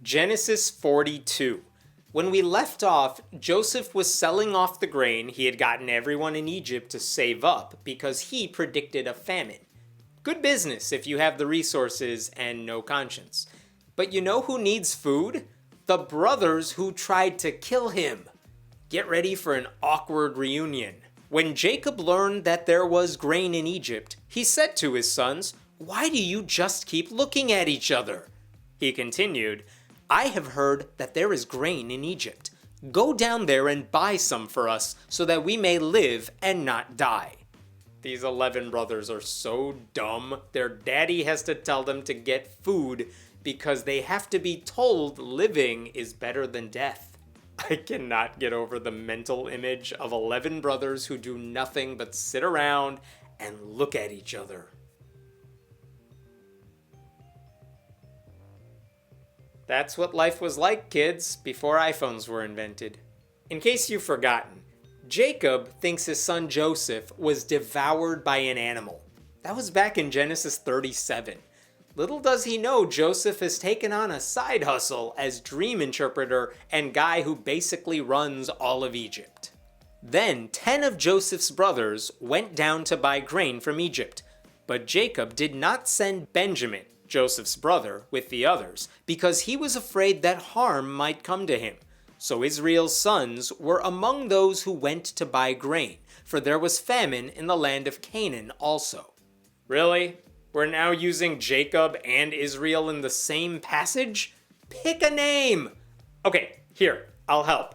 Genesis 42. When we left off, Joseph was selling off the grain he had gotten everyone in Egypt to save up because he predicted a famine. Good business if you have the resources and no conscience. But you know who needs food? The brothers who tried to kill him. Get ready for an awkward reunion. When Jacob learned that there was grain in Egypt, he said to his sons, "Why do you just keep looking at each other?" He continued, "I have heard that there is grain in Egypt. Go down there and buy some for us so that we may live and not die." These 11 brothers are so dumb, their daddy has to tell them to get food because they have to be told living is better than death. I cannot get over the mental image of 11 brothers who do nothing but sit around and look at each other. That's what life was like, kids, before iPhones were invented. In case you've forgotten, Jacob thinks his son Joseph was devoured by an animal. That was back in Genesis 37. Little does he know Joseph has taken on a side hustle as dream interpreter and guy who basically runs all of Egypt. Then 10 of Joseph's brothers went down to buy grain from Egypt, but Jacob did not send Benjamin, Joseph's brother, with the others because he was afraid that harm might come to him. So Israel's sons were among those who went to buy grain, for there was famine in the land of Canaan also. Really? We're now using Jacob and Israel in the same passage? Pick a name! Okay, here, I'll help.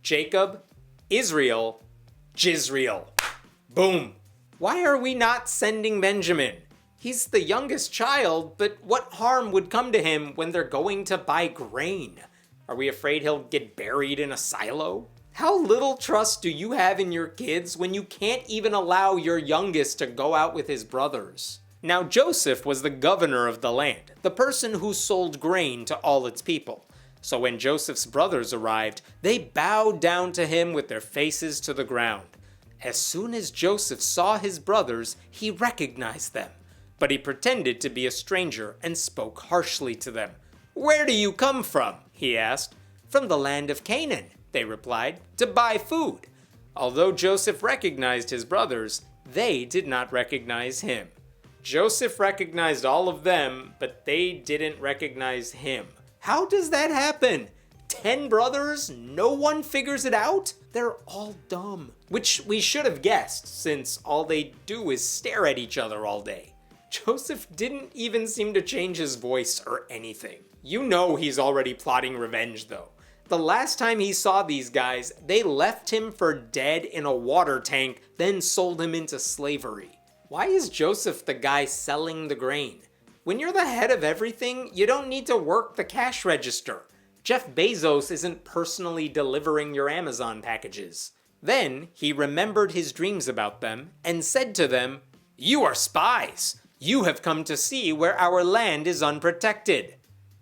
Jacob, Israel, Jizreel. Boom! Why are we not sending Benjamin? He's the youngest child, but what harm would come to him when they're going to buy grain? Are we afraid he'll get buried in a silo? How little trust do you have in your kids when you can't even allow your youngest to go out with his brothers? Now Joseph was the governor of the land, the person who sold grain to all its people. So when Joseph's brothers arrived, they bowed down to him with their faces to the ground. As soon as Joseph saw his brothers, he recognized them. But he pretended to be a stranger and spoke harshly to them. "Where do you come from?" he asked. "From the land of Canaan," they replied, "to buy food." Although Joseph recognized his brothers, they did not recognize him. Joseph recognized all of them, but they didn't recognize him. How does that happen? 10 brothers? No one figures it out? They're all dumb. Which we should have guessed, since all they do is stare at each other all day. Joseph didn't even seem to change his voice or anything. You know he's already plotting revenge, though. The last time he saw these guys, they left him for dead in a water tank, then sold him into slavery. Why is Joseph the guy selling the grain? When you're the head of everything, you don't need to work the cash register. Jeff Bezos isn't personally delivering your Amazon packages. Then he remembered his dreams about them and said to them, "You are spies. You have come to see where our land is unprotected."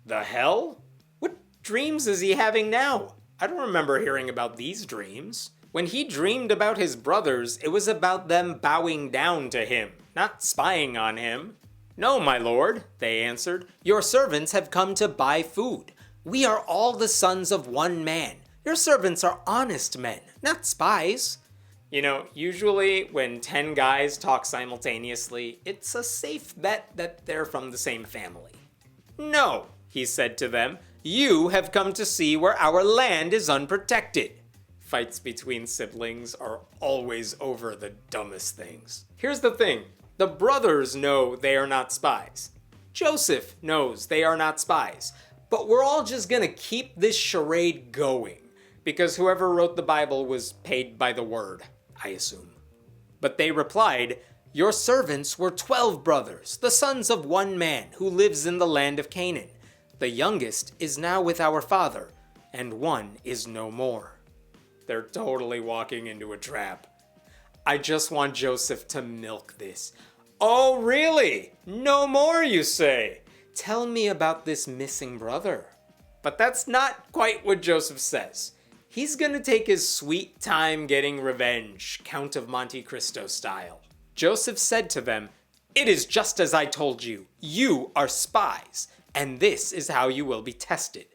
The hell? What dreams is he having now? I don't remember hearing about these dreams. When he dreamed about his brothers, it was about them bowing down to him, not spying on him. "No, my lord," they answered. "Your servants have come to buy food. We are all the sons of one man. Your servants are honest men, not spies." You know, usually when 10 guys talk simultaneously, it's a safe bet that they're from the same family. "No," he said to them, "you have come to see where our land is unprotected." Fights between siblings are always over the dumbest things. Here's the thing. The brothers know they are not spies. Joseph knows they are not spies. But we're all just gonna keep this charade going, because whoever wrote the Bible was paid by the word, I assume. But they replied, "Your servants were 12 brothers, the sons of one man who lives in the land of Canaan. The youngest is now with our father, and one is no more." They're totally walking into a trap. I just want Joseph to milk this. "Oh, really? No more, you say? Tell me about this missing brother." But that's not quite what Joseph says. He's gonna take his sweet time getting revenge, Count of Monte Cristo style. Joseph said to them, "It is just as I told you. You are spies, and this is how you will be tested.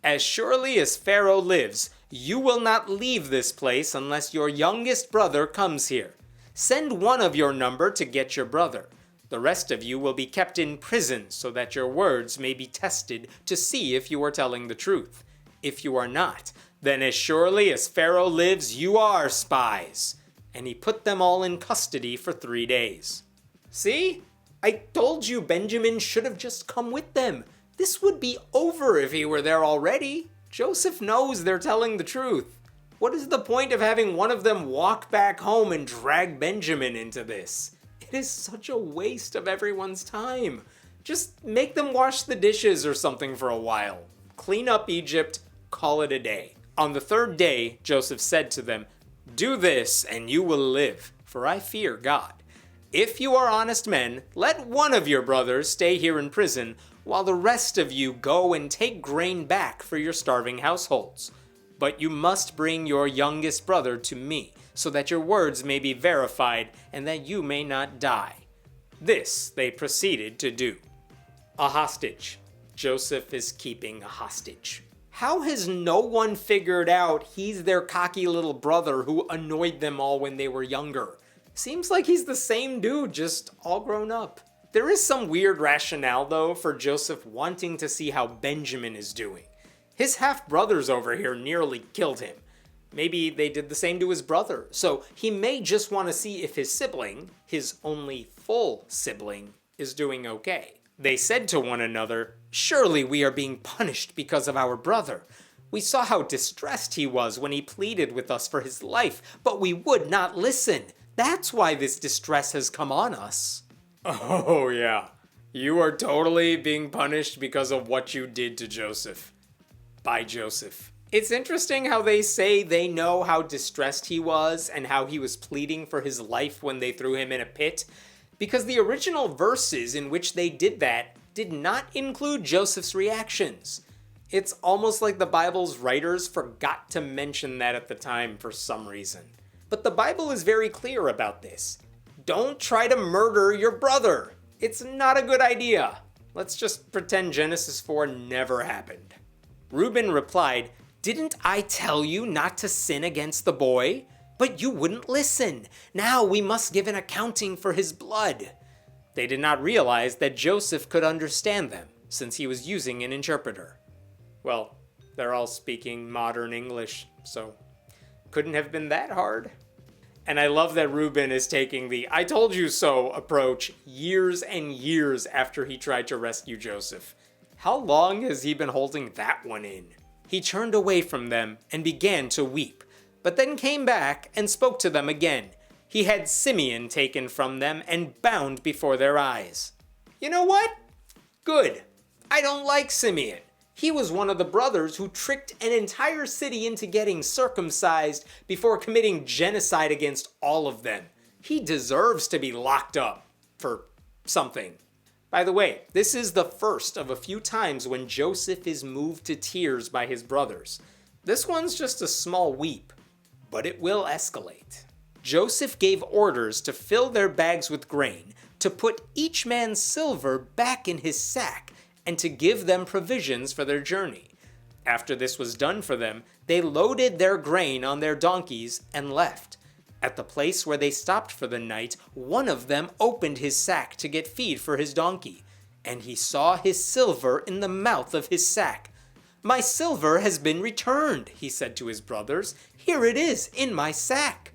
As surely as Pharaoh lives, you will not leave this place unless your youngest brother comes here. Send one of your number to get your brother. The rest of you will be kept in prison so that your words may be tested to see if you are telling the truth. If you are not, then as surely as Pharaoh lives, you are spies. And he put them all in custody for 3 days. See? I told you Benjamin should have just come with them. This would be over if he were there already. Joseph knows they're telling the truth. What is the point of having one of them walk back home and drag Benjamin into this? It is such a waste of everyone's time. Just make them wash the dishes or something for a while. Clean up Egypt, call it a day. On the 3rd day, Joseph said to them, "Do this and you will live, for I fear God. If you are honest men, let one of your brothers stay here in prison, while the rest of you go and take grain back for your starving households. But you must bring your youngest brother to me, so that your words may be verified and that you may not die." This they proceeded to do. A hostage. Joseph is keeping a hostage. How has no one figured out he's their cocky little brother who annoyed them all when they were younger? Seems like he's the same dude, just all grown up. There is some weird rationale, though, for Joseph wanting to see how Benjamin is doing. His half-brothers over here nearly killed him. Maybe they did the same to his brother, so he may just want to see if his sibling, his only full sibling, is doing okay. They said to one another, "Surely we are being punished because of our brother. We saw how distressed he was when he pleaded with us for his life, but we would not listen. That's why this distress has come on us." Oh yeah, you are totally being punished because of what you did to Joseph. By Joseph. It's interesting how they say they know how distressed he was and how he was pleading for his life when they threw him in a pit, because the original verses in which they did that did not include Joseph's reactions. It's almost like the Bible's writers forgot to mention that at the time for some reason. But the Bible is very clear about this. Don't try to murder your brother. It's not a good idea. Let's just pretend Genesis 4 never happened. Reuben replied, "Didn't I tell you not to sin against the boy? But you wouldn't listen. Now we must give an accounting for his blood." They did not realize that Joseph could understand them, since he was using an interpreter. Well, they're all speaking modern English, so couldn't have been that hard. And I love that Reuben is taking the "I told you so" approach years and years after he tried to rescue Joseph. How long has he been holding that one in? He turned away from them and began to weep, but then came back and spoke to them again. He had Simeon taken from them and bound before their eyes. You know what? Good. I don't like Simeon. He was one of the brothers who tricked an entire city into getting circumcised before committing genocide against all of them. He deserves to be locked up for something. By the way, this is the first of a few times when Joseph is moved to tears by his brothers. This one's just a small weep, but it will escalate. Joseph gave orders to fill their bags with grain, to put each man's silver back in his sack, and to give them provisions for their journey. After this was done for them, they loaded their grain on their donkeys and left. At the place where they stopped for the night, one of them opened his sack to get feed for his donkey, and he saw his silver in the mouth of his sack. "My silver has been returned," he said to his brothers. "Here it is in my sack."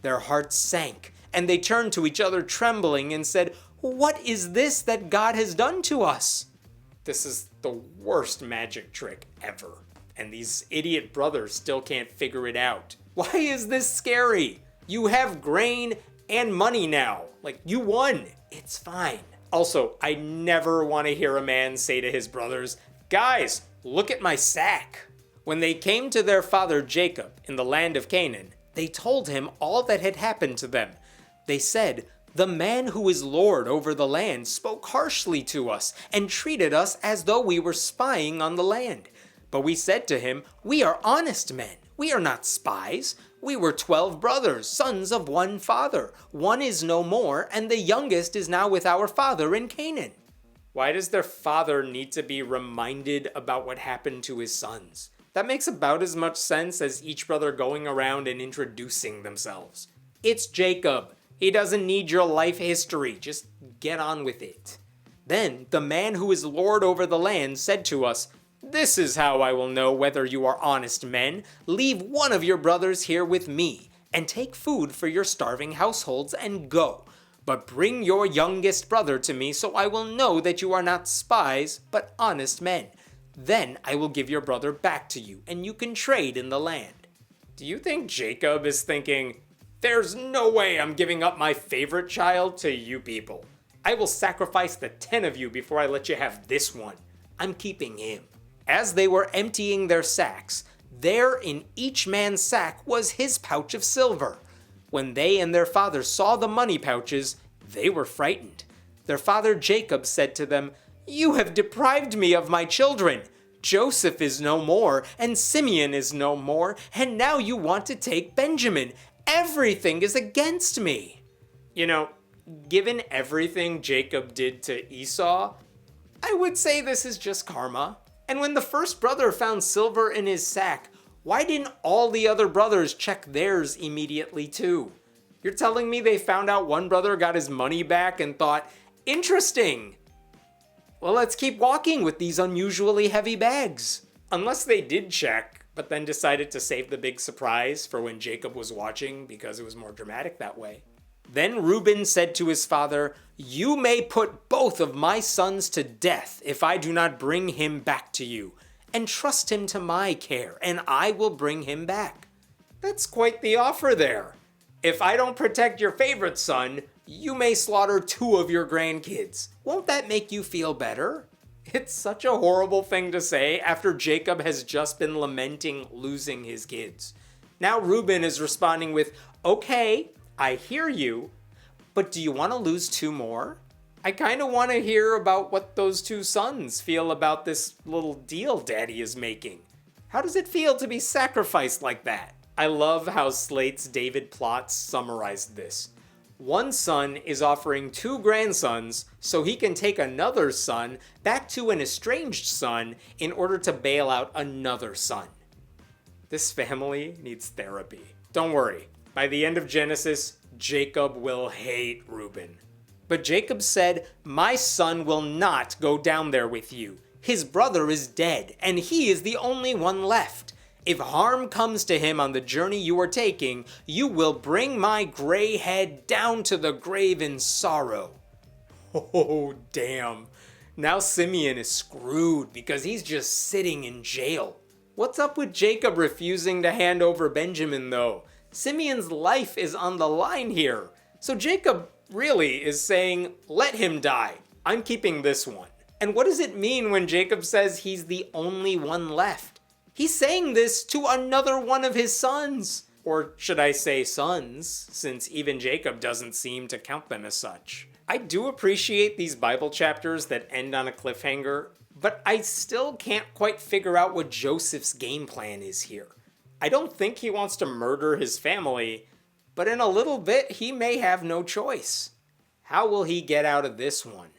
Their hearts sank, and they turned to each other trembling and said, "What is this that God has done to us?" This is the worst magic trick ever, and these idiot brothers still can't figure it out. Why is this scary? You have grain and money now. Like, you won. It's fine. Also, I never want to hear a man say to his brothers, "Guys, look at my sack." When they came to their father Jacob in the land of Canaan, they told him all that had happened to them. They said, "The man who is lord over the land spoke harshly to us and treated us as though we were spying on the land. But we said to him, 'We are honest men. We are not spies. We were 12 brothers, sons of one father. One is no more, and the youngest is now with our father in Canaan.'" Why does their father need to be reminded about what happened to his sons? That makes about as much sense as each brother going around and introducing themselves. It's Jacob. He doesn't need your life history. Just get on with it. Then the man who is lord over the land said to us, "This is how I will know whether you are honest men. Leave one of your brothers here with me, and take food for your starving households and go. But bring your youngest brother to me, so I will know that you are not spies, but honest men. Then I will give your brother back to you, and you can trade in the land." Do you think Jacob is thinking, "There's no way I'm giving up my favorite child to you people. I will sacrifice the 10 of you before I let you have this one. I'm keeping him." As they were emptying their sacks, there in each man's sack was his pouch of silver. When they and their father saw the money pouches, they were frightened. Their father Jacob said to them, "You have deprived me of my children. Joseph is no more, and Simeon is no more, and now you want to take Benjamin. Everything is against me." You know, given everything Jacob did to Esau, I would say this is just karma. And when the first brother found silver in his sack, why didn't all the other brothers check theirs immediately too? You're telling me they found out one brother got his money back and thought, "Interesting. Well, let's keep walking with these unusually heavy bags." Unless they did check, but then decided to save the big surprise for when Jacob was watching because it was more dramatic that way. Then Reuben said to his father, "You may put both of my sons to death if I do not bring him back to you. Entrust him to my care, and I will bring him back." That's quite the offer there. If I don't protect your favorite son, you may slaughter 2 of your grandkids. Won't that make you feel better? It's such a horrible thing to say after Jacob has just been lamenting losing his kids. Now Reuben is responding with, "Okay, I hear you, but do you want to lose 2 more? I kind of want to hear about what those 2 sons feel about this little deal Daddy is making. How does it feel to be sacrificed like that?" I love how Slate's David Plotz summarized this. One son is offering 2 grandsons so he can take another son back to an estranged son in order to bail out another son. This family needs therapy. Don't worry. By the end of Genesis, Jacob will hate Reuben. But Jacob said, "My son will not go down there with you. His brother is dead, and he is the only one left. If harm comes to him on the journey you are taking, you will bring my gray head down to the grave in sorrow." Oh, damn. Now Simeon is screwed because he's just sitting in jail. What's up with Jacob refusing to hand over Benjamin, though? Simeon's life is on the line here. So Jacob really is saying, "Let him die. I'm keeping this one." And what does it mean when Jacob says he's the only one left? He's saying this to another one of his sons. Or should I say sons, since even Jacob doesn't seem to count them as such. I do appreciate these Bible chapters that end on a cliffhanger, but I still can't quite figure out what Joseph's game plan is here. I don't think he wants to murder his family, but in a little bit he may have no choice. How will he get out of this one?